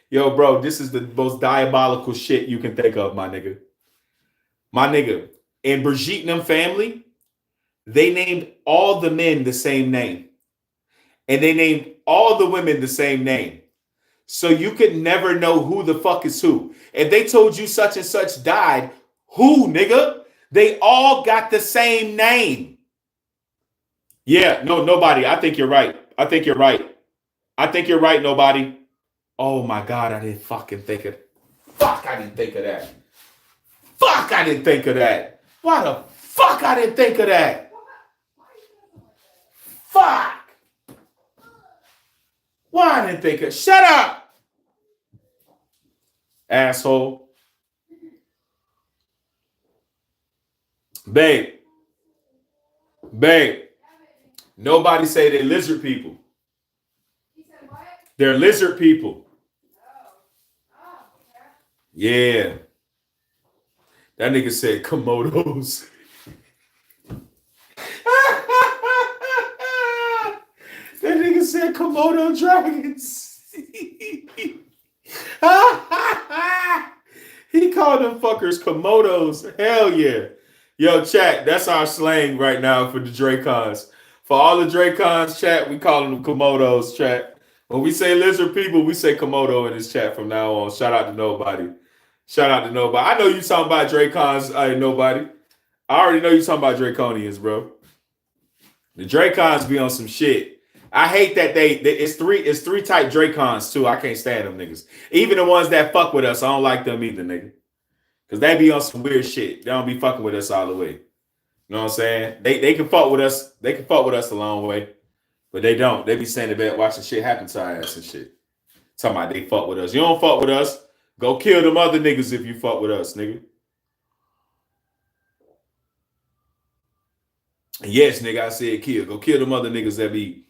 Yo, bro, this is the most diabolical shit you can think of, my nigga. My nigga. In Brigitte and them family, they named all the men the same name. And they named all the women the same name. So you could never know who the fuck is who. If they told you such and such died, who, nigga? They all got the same name. Yeah, no, nobody. I think you're right. I think you're right. I think you're right, nobody. Oh my God, I didn't fucking think of it. Fuck, I didn't think of that. Fuck, I didn't think of that. Why the fuck I didn't think of that? Fuck. Why I didn't think of it? Shut up. Asshole. Babe. Nobody say they're lizard people. They're lizard people. Yeah. That nigga said Komodos. That nigga said Komodo dragons. He called them fuckers Komodos. Hell yeah. Yo, chat, that's our slang right now for the Dracons. For all the Dracons, chat, we call them Komodos, chat. When we say lizard people, we say Komodo in this chat from now on. Shout out to nobody. Shout out to nobody. I know you talking about Dracons, nobody. I already know you talking about Draconians, bro. The Dracons be on some shit. I hate that it's three type Dracons too. I can't stand them niggas. Even the ones that fuck with us, I don't like them either, nigga. Cause they be on some weird shit. They don't be fucking with us all the way. You know what I'm saying? They can fuck with us. They can fuck with us a long way, but they don't. They be standing back watching shit happen to our ass and shit. Talking about they fuck with us. You don't fuck with us. Go kill them other niggas if you fuck with us, nigga. Yes, nigga, I said kill. Go kill them other niggas that be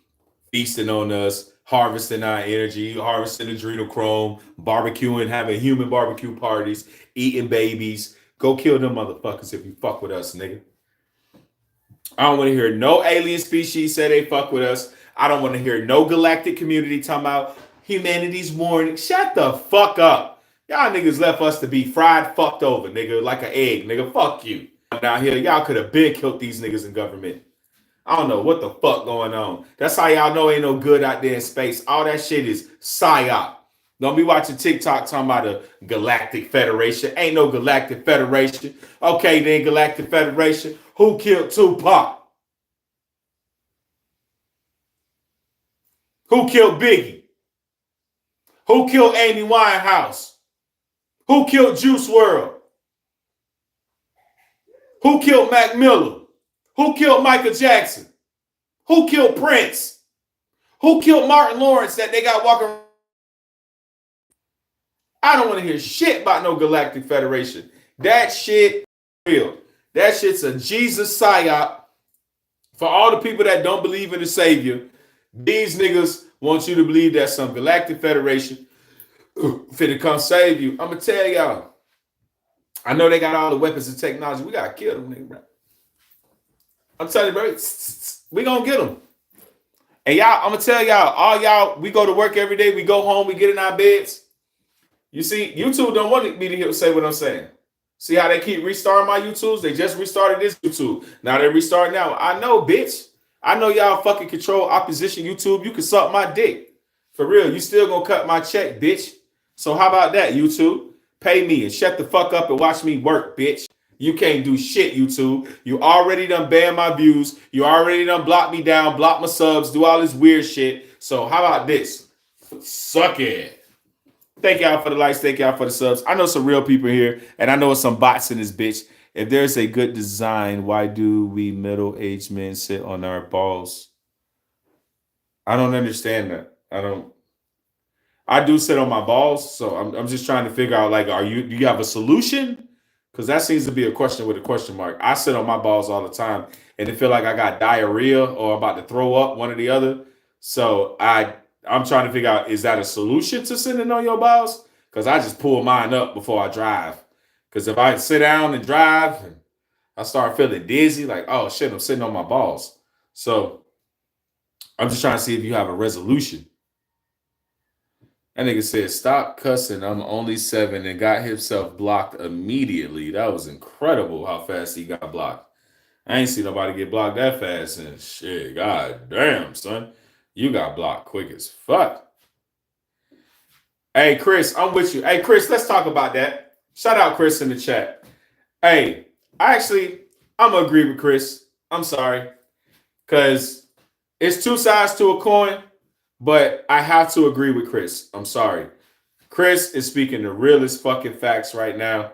feasting on us, harvesting our energy, harvesting adrenochrome, barbecuing, having human barbecue parties, eating babies. Go kill them motherfuckers if you fuck with us, nigga. I don't want to hear no alien species say they fuck with us. I don't want to hear no galactic community talking about humanity's warning. Shut the fuck up. Y'all niggas left us to be fried, fucked over, nigga, like an egg, nigga. Fuck you. Down here, y'all could have been killed these niggas in government. I don't know what the fuck going on. That's how y'all know ain't no good out there in space. All that shit is psyop. Don't be watching TikTok talking about a galactic federation. Ain't no galactic federation. Okay, then galactic federation. Who killed Tupac? Who killed Biggie? Who killed Amy Winehouse? Who killed Juice WRLD? Who killed Mac Miller? Who killed Michael Jackson? Who killed Prince? Who killed Martin Lawrence that they got walking? I don't want to hear shit about no Galactic Federation. That shit real. That shit's a Jesus psyop. For all the people that don't believe in the Savior, these niggas want you to believe that some Galactic Federation finna come save you. I'm gonna tell y'all. I know they got all the weapons and technology. We gotta kill them, nigga, bro. I'm telling you, bro, we gonna get them. And y'all, I'm gonna tell y'all, all y'all, we go to work every day, we go home, we get in our beds. You see, YouTube don't want me to hear say what I'm saying. See how they keep restarting my YouTubes? They just restarted this YouTube. Now they restarting now. I know, bitch. I know y'all fucking control opposition YouTube. You can suck my dick. For real, you still gonna cut my check, bitch. So how about that, YouTube? Pay me and shut the fuck up and watch me work, bitch. You can't do shit, YouTube. You already done banned my views. You already done blocked me down, blocked my subs, do all this weird shit. So how about this? Suck it. Thank y'all for the likes. Thank y'all for the subs. I know some real people here, and I know some bots in this bitch. If there's a good design, why do we middle-aged men sit on our balls? I don't understand that. I do sit on my balls, so I'm just trying to figure out, like, do you have a solution? Because that seems to be a question with a question mark. I sit on my balls all the time, and it feel like I got diarrhea or I'm about to throw up, one or the other. So I'm trying to figure out, is that a solution to sitting on your balls? Because I just pull mine up before I drive. Because if I sit down and drive, and I start feeling dizzy, like, oh shit, I'm sitting on my balls. So I'm just trying to see if you have a resolution. That nigga said, stop cussing, I'm only 7, and got himself blocked immediately. That was incredible how fast he got blocked. I ain't seen nobody get blocked that fast and shit. God damn, son. You got blocked quick as fuck. Hey, Chris, I'm with you. Hey, Chris, let's talk about that. Shout out Chris in the chat. Hey, I'm going to agree with Chris. I'm sorry. Because it's two sides to a coin, but I have to agree with Chris. I'm sorry. Chris is speaking the realest fucking facts right now.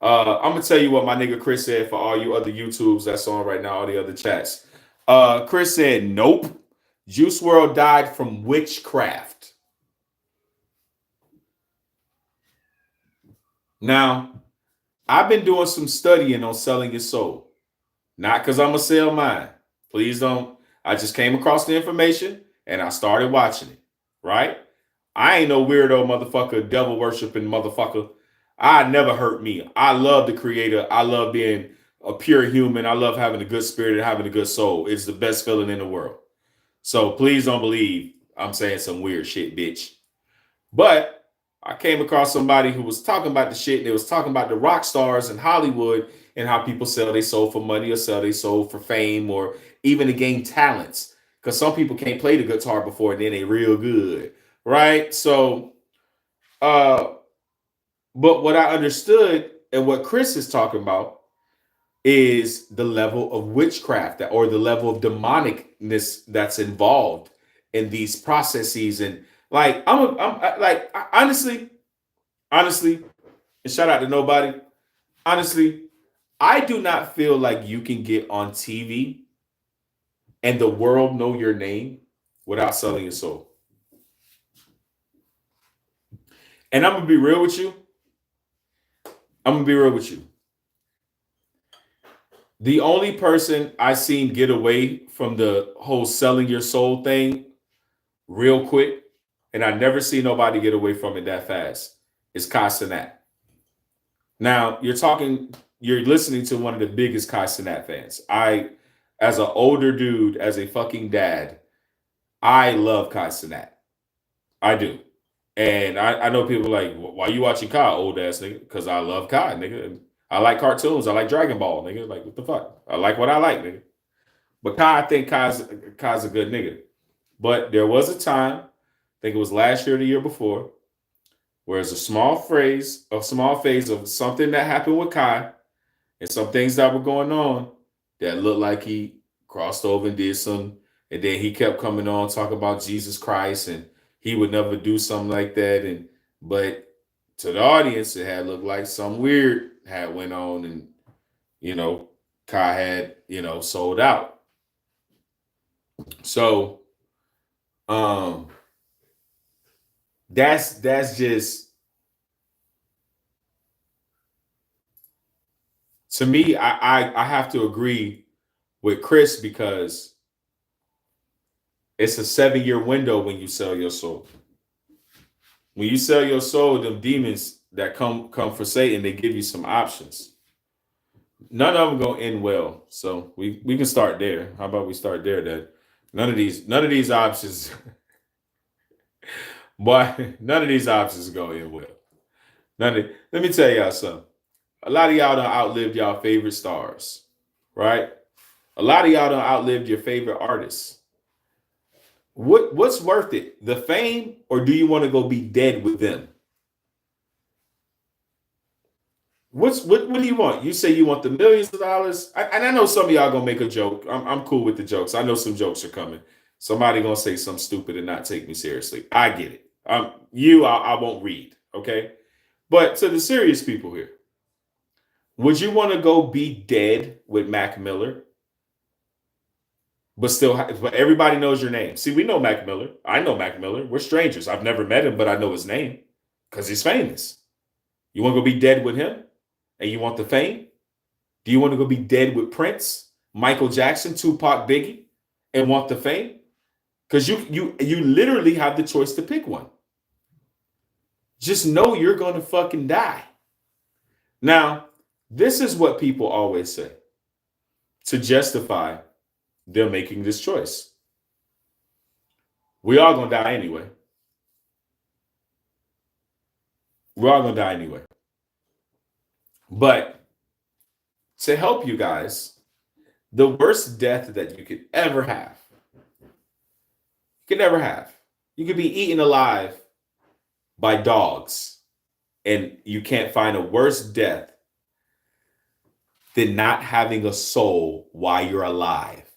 I'm going to tell you what my nigga Chris said for all you other YouTubes that's on right now, all the other chats. Chris said, nope. Juice WRLD died from witchcraft. Now, I've been doing some studying on selling your soul. Not because I'm going to sell mine. Please don't. I just came across the information and I started watching it. Right? I ain't no weirdo motherfucker, devil worshiping motherfucker. I never hurt me. I love the creator. I love being a pure human. I love having a good spirit and having a good soul. It's the best feeling in the world. So please don't believe I'm saying some weird shit, bitch. But I came across somebody who was talking about the shit. They was talking about the rock stars in Hollywood and how people sell their soul for money or sell their soul for fame or even to gain talents. Because some people can't play the guitar before and then they real good. Right? So, but what I understood and what Chris is talking about is the level of witchcraft or the level of demonicness that's involved in these processes. And like, honestly, and shout out to nobody. Honestly, I do not feel like you can get on TV and the world know your name without selling your soul. And I'm going to be real with you. The only person I seen get away from the whole selling your soul thing real quick, and I never see nobody get away from it that fast, is Kai Cenat. Now, you're listening to one of the biggest Kai Cenat fans. As an older dude, as a fucking dad, I love Kai Cenat. I do. And I know people like, why you watching Kai, old ass nigga? Because I love Kai, nigga. I like cartoons. I like Dragon Ball, nigga. Like, what the fuck? I like what I like, nigga. But Kai, I think Kai's a good nigga. But there was a time, I think it was last year or the year before, where it's a small phase of something that happened with Kai and some things that were going on that looked like he crossed over and did some, and then he kept coming on talking about Jesus Christ and he would never do something like that. But to the audience, it had looked like some weird had went on and, Kai had, sold out. So, that's just, to me, I have to agree with Chris because it's a 7-year window when you sell your soul. When you sell your soul, them demons that come for Satan, they give you some options. None of them gonna end well. So we can start there. How about we start there? That none of these options, boy, none of these options are gonna end well. Let me tell y'all something. A lot of y'all done outlived y'all favorite stars, right? A lot of y'all done outlived your favorite artists. What's worth it? The fame, or do you want to go be dead with them? What do you want? You say you want the millions of dollars? And I know some of y'all gonna make a joke. I'm cool with the jokes. I know some jokes are coming. Somebody gonna say something stupid and not take me seriously. I get it. I won't read, okay? But to the serious people here, would you want to go be dead with Mac Miller? But everybody knows your name. See, we know Mac Miller. I know Mac Miller. We're strangers. I've never met him, but I know his name because he's famous. You want to go be dead with him? And you want the fame? Do you want to go be dead with Prince, Michael Jackson, Tupac, Biggie, and want the fame? Because you literally have the choice to pick one. Just know you're going to fucking die. Now, this is what people always say to justify them making this choice. We all gonna die anyway. We're all gonna die anyway. But to help you guys, the worst death that you could ever have, you could be eaten alive by dogs, and you can't find a worse death than not having a soul while you're alive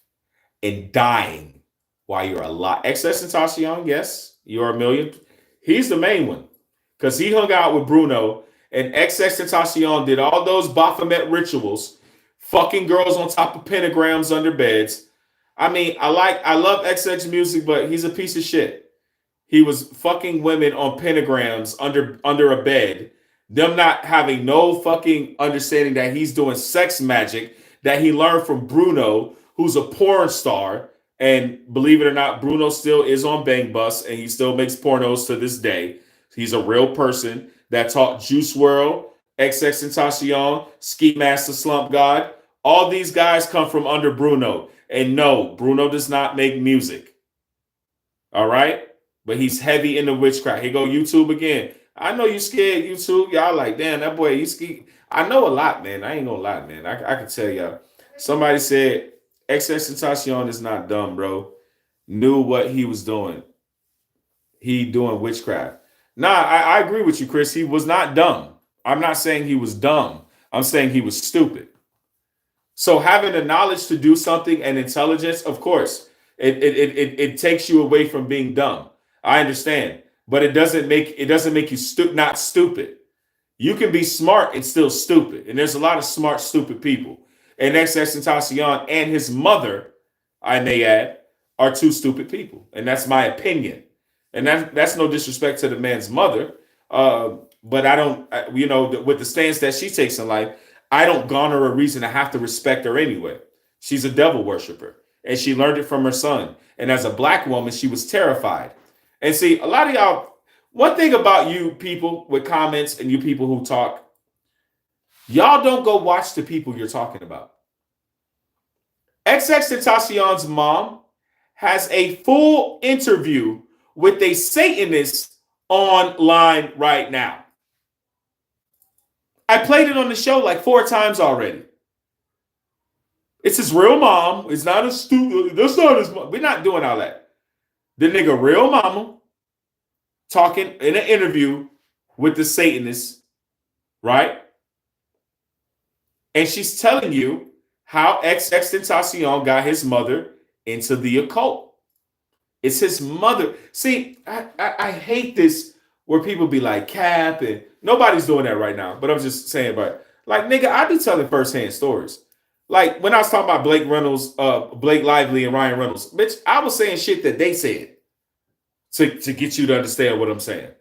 and dying while you're alive. XXXTentacion, yes, you're a million. He's the main one because he hung out with Bruno, and XXXTentacion did all those Baphomet rituals, fucking girls on top of pentagrams under beds. I mean, I love XX music, but he's a piece of shit. He was fucking women on pentagrams under a bed, them not having no fucking understanding that he's doing sex magic that he learned from Bruno, who's a porn star. And believe it or not, Bruno still is on Bang Bus and he still makes pornos to this day. He's a real person that taught Juice WRLD, XXXTentacion, Ski Master Slump God. All these guys come from under Bruno. And no, Bruno does not make music. All right? But he's heavy into witchcraft. Here go YouTube again. I know you scared, YouTube. Y'all like, damn, that boy, he's scared. I know a lot, man. I ain't gonna lie, man. I can tell y'all. Somebody said XXXTentacion is not dumb, bro. Knew what he was doing. He doing witchcraft. Nah, I agree with you, Chris. He was not dumb. I'm not saying he was dumb. I'm saying he was stupid. So having the knowledge to do something and intelligence, of course, it takes you away from being dumb. I understand, but it doesn't make you not stupid. You can be smart and still stupid, and there's a lot of smart, stupid people. And XXXTentacion and his mother, I may add, are two stupid people, and that's my opinion. And that's no disrespect to the man's mother, but I don't, with the stance that she takes in life, I don't garner a reason to have to respect her anyway. She's a devil worshiper, and she learned it from her son. And as a black woman, she was terrified. And see, a lot of y'all, one thing about you people with comments and you people who talk, y'all don't go watch the people you're talking about. XXXTentacion's mom has a full interview with a Satanist online right now. I played it on the show like 4 times already. It's his real mom. It's not a stupid. That's not his mom. We're not doing all that. The nigga real mama talking in an interview with the Satanist, right? And she's telling you how XXXTentacion got his mother into the occult. It's his mother. See, I hate this where people be like, cap, and nobody's doing that right now. But I'm just saying, but like, nigga, I be telling firsthand stories. Like when I was talking about Blake Reynolds, Blake Lively and Ryan Reynolds, bitch, I was saying shit that they said to get you to understand what I'm saying.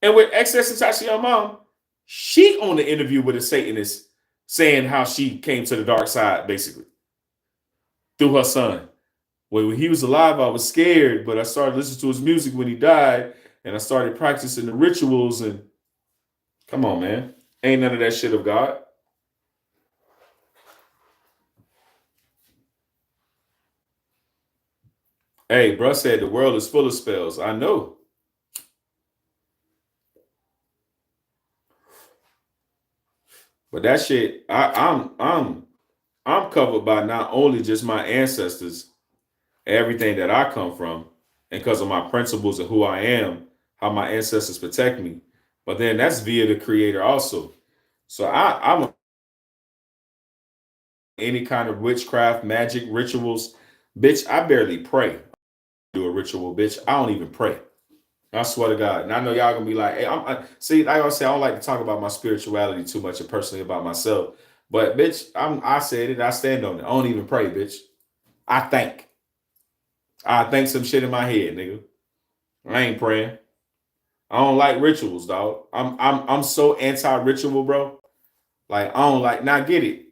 And with XXXTentacion mom, she on the interview with a Satanist saying how she came to the dark side, basically, through her son. Well, when he was alive, I was scared, but I started listening to his music when he died, and I started practicing the rituals. And come on, man. Ain't none of that shit of God. Hey, bruh said the world is full of spells. I know. But that shit, I'm covered by not only just my ancestors, everything that I come from, and because of my principles and who I am, how my ancestors protect me. But then that's via the Creator also. So I'm any kind of witchcraft, magic, rituals, bitch. I barely pray. Do a ritual, bitch. I don't even pray. I swear to God. And I know y'all gonna be like, hey, see, like I say, I don't like to talk about my spirituality too much and personally about myself. But bitch, I said it, I stand on it. I don't even pray, bitch. I think some shit in my head, nigga. I ain't praying. I don't like rituals, dog. I'm so anti-ritual, bro. Like, I don't like, now get it.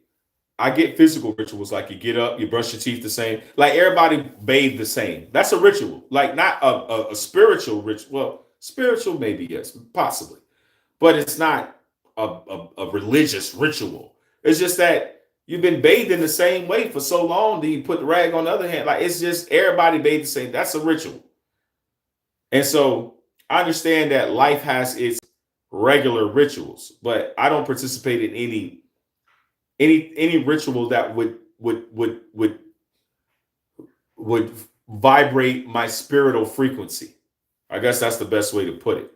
I get physical rituals, like you get up, you brush your teeth the same. Like everybody bathe the same. That's a ritual. Like not a spiritual ritual. Well, spiritual maybe, yes, possibly. But it's not a religious ritual. It's just that you've been bathed in the same way for so long that you put the rag on the other hand. Like it's just everybody bathed the same. That's a ritual. And so I understand that life has its regular rituals, but I don't participate in any ritual that would vibrate my spiritual frequency. I guess that's the best way to put it.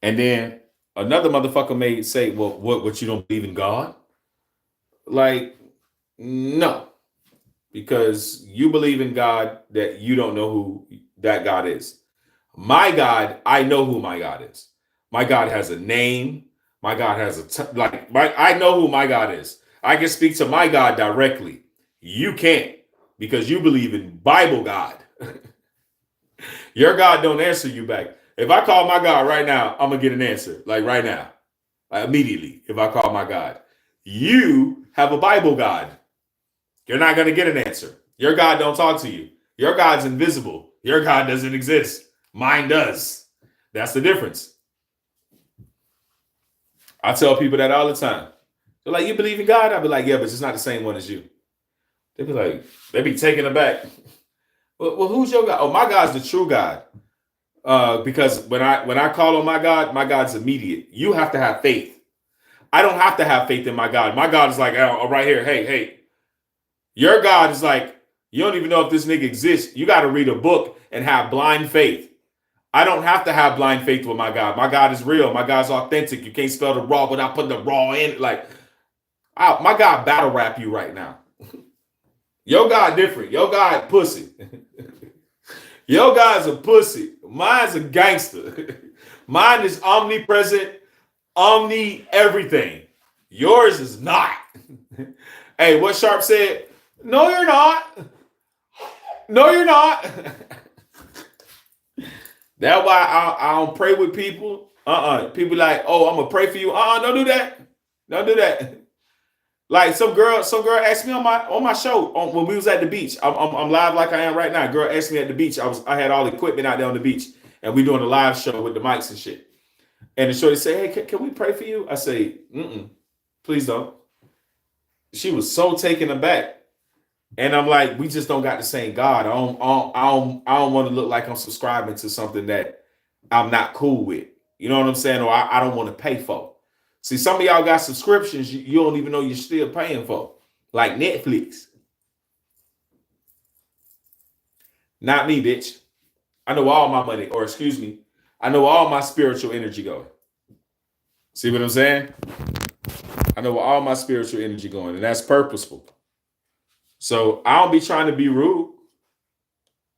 And then another motherfucker may say, well, what, you don't believe in God? Like, no, because you believe in God that you don't know who that God is. My God, I know who my God is. My God has a name. My God has I know who my God is. I can speak to my God directly. You can't, because you believe in Bible God. Your God don't answer you back. If I call my God right now, I'm going to get an answer. Like right now. Immediately, if I call my God. You have a Bible God. You're not going to get an answer. Your God don't talk to you. Your God's invisible. Your God doesn't exist. Mine does. That's the difference. I tell people that all the time. They're like, you believe in God? I'll be like, yeah, but it's not the same one as you. They be like, they be taken aback. Well, who's your God? Oh, my God's the true God. Because when I call on my God's immediate. You have to have faith. I don't have to have faith in my God. My God is like, oh, right here. Hey. Your God is like, you don't even know if this nigga exists. You got to read a book and have blind faith. I don't have to have blind faith with my God. My God is real. My God's authentic. You can't spell the raw without putting the raw in it. Like, my God battle rap you right now. Your God different. Your God pussy. Your God's a pussy. Mine's a gangster. Mine is omnipresent, omni everything. Yours is not. Hey, what Sharp said? No, you're not. No, you're not. That's why I don't pray with people. People like, oh, I'm gonna pray for you. Don't do that. Don't do that. Like some girl asked me on my show when we was at the beach. I'm live like I am right now. Girl asked me at the beach. I had all the equipment out there on the beach, and we doing a live show with the mics and shit. And the shorty say, hey, can we pray for you? I say, please don't. She was so taken aback. And I'm like, we just don't got the same God. I don't want to look like I'm subscribing to something that I'm not cool with. You know what I'm saying? Or I don't want to pay for. See, some of y'all got subscriptions you don't even know you're still paying for. Like Netflix. Not me, bitch. I know all my money, or excuse me, I know all my spiritual energy going. See what I'm saying? I know all my spiritual energy going, and that's purposeful. So I don't be trying to be rude.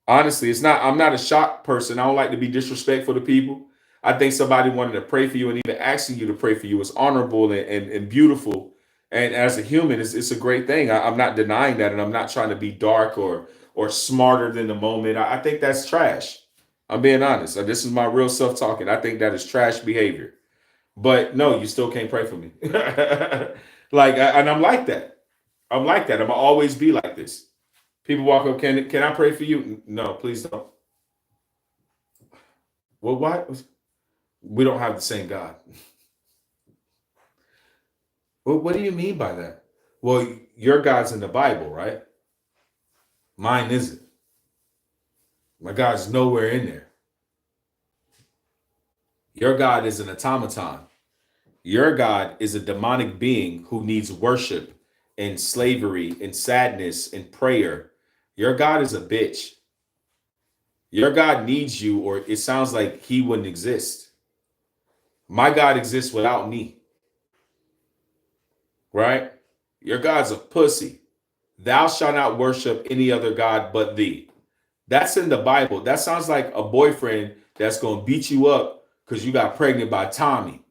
Honestly, I'm not a shocked person. I don't like to be disrespectful to people. I think somebody wanting to pray for you and even asking you to pray for you is honorable and beautiful. And as a human, it's a great thing. I'm not denying that, and I'm not trying to be dark or smarter than the moment. I think that's trash. I'm being honest. This is my real self talking. I think that is trash behavior. But no, you still can't pray for me. And I'm like that. I'm like that. I'm gonna always be like this. People walk up, can I pray for you? No, please don't. Well, why? We don't have the same God. Well, what do you mean by that? Well, your God's in the Bible, right? Mine isn't. My God's nowhere in there. Your God is an automaton. Your God is a demonic being who needs worship and slavery and sadness and prayer. Your God is a bitch. Your God needs you, or it sounds like he wouldn't exist. My God exists without me. Right? Your God's a pussy. Thou shalt not worship any other God but thee. That's in the Bible. That sounds like a boyfriend that's going to beat you up because you got pregnant by Tommy.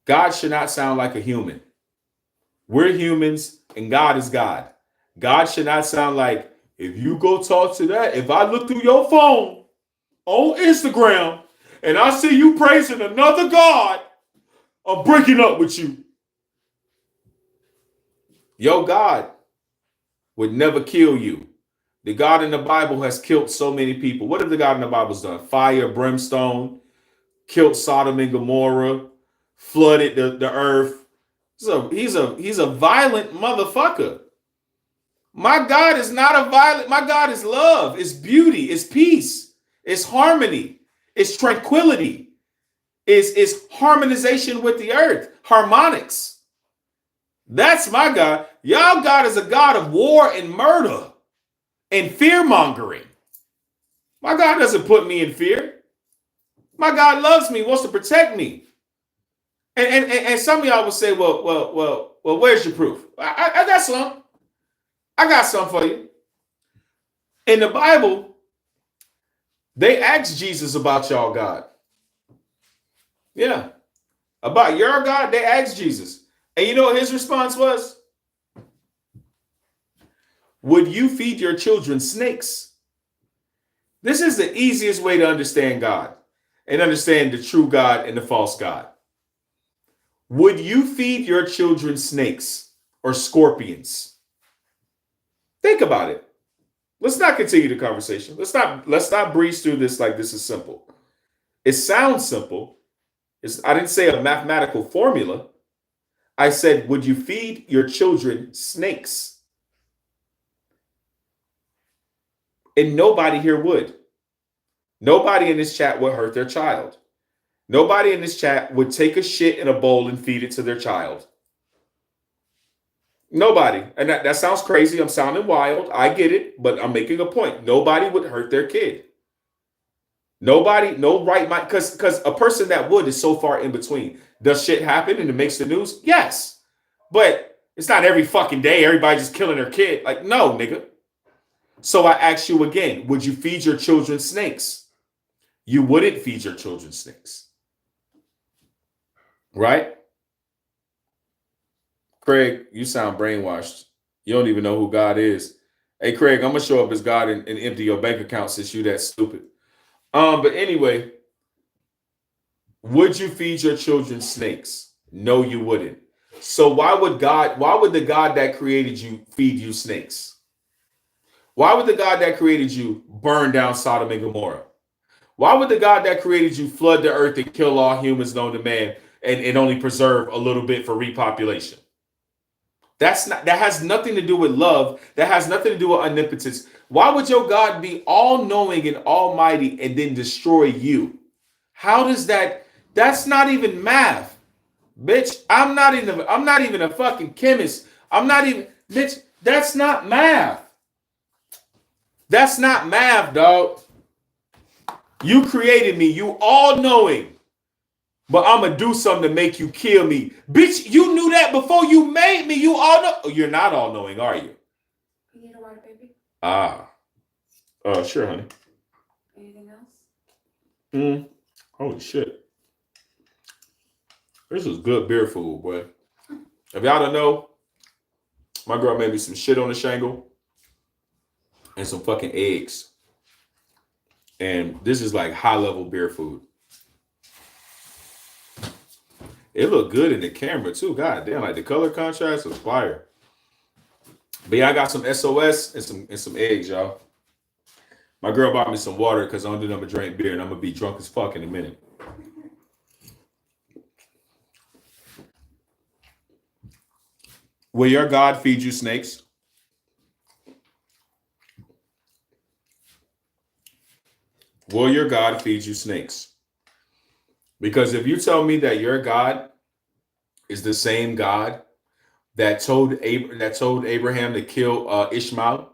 God should not sound like a human. We're humans and God is God. God should not sound like, if you go talk to that, if I look through your phone on Instagram and I see you praising another God, I'm breaking up with you. Your God would never kill you. The God in the Bible has killed so many people. What have the God in the Bible's done? Fire, brimstone, killed Sodom and Gomorrah, flooded the earth. He's a violent motherfucker. My God is not a violent. My God is love. It's beauty. It's peace. It's harmony. It's tranquility. It's harmonization with the earth. Harmonics. That's my God. Y'all God is a God of war and murder and fear mongering. My God doesn't put me in fear. My God loves me, wants to protect me. And some of y'all will say, well, where's your proof? I got some. I got some for you. In the Bible, they asked Jesus about y'all God. Yeah. About your God, they asked Jesus. And you know what his response was? Would you feed your children snakes? This is the easiest way to understand God and understand the true God and the false God. Would you feed your children snakes or scorpions? Think about it. Let's not continue the conversation. Let's not breeze through this like this is simple. It sounds simple. I didn't say a mathematical formula. I said, would you feed your children snakes? And nobody here would. Nobody in this chat would hurt their child. Nobody in this chat would take a shit in a bowl and feed it to their child. Nobody. And that sounds crazy. I'm sounding wild. I get it, but I'm making a point. Nobody would hurt their kid. Nobody, no right mind, because a person that would is so far in between. Does shit happen and it makes the news? Yes. But it's not every fucking day everybody just killing their kid. Like, no, nigga. So I ask you again, would you feed your children snakes? You wouldn't feed your children snakes. Right? Craig, you sound brainwashed. You don't even know who God is. Hey, Craig, I'm going to show up as God and empty your bank account since you that stupid. But anyway, would you feed your children snakes? No, you wouldn't. So why would the God that created you feed you snakes? Why would the God that created you burn down Sodom and Gomorrah? Why would the God that created you flood the earth and kill all humans known to man and only preserve a little bit for repopulation? That has nothing to do with love. That has nothing to do with omnipotence. Why would your God be all-knowing and almighty and then destroy you? How does that's not even math. Bitch, I'm not even a fucking chemist. Bitch, that's not math. That's not math, dog. You created me, you all-knowing. But I'm going to do something to make you kill me. Bitch, you knew that before you made me. You all know. Oh, you're not all knowing, are you? You need a water, baby? Sure, honey. Anything else? Holy shit. This is good beer food, boy. If y'all don't know, my girl made me some shit on the shingle and some fucking eggs. And this is like high-level beer food. It looked good in the camera too. God damn, like the color contrast was fire. But yeah, I got some SOS and some eggs, y'all. My girl bought me some water because I'm gonna drink beer and I'm gonna be drunk as fuck in a minute. Will your God feed you snakes? Will your God feed you snakes? Because if you tell me that your God is the same God that told Abraham to kill Ishmael,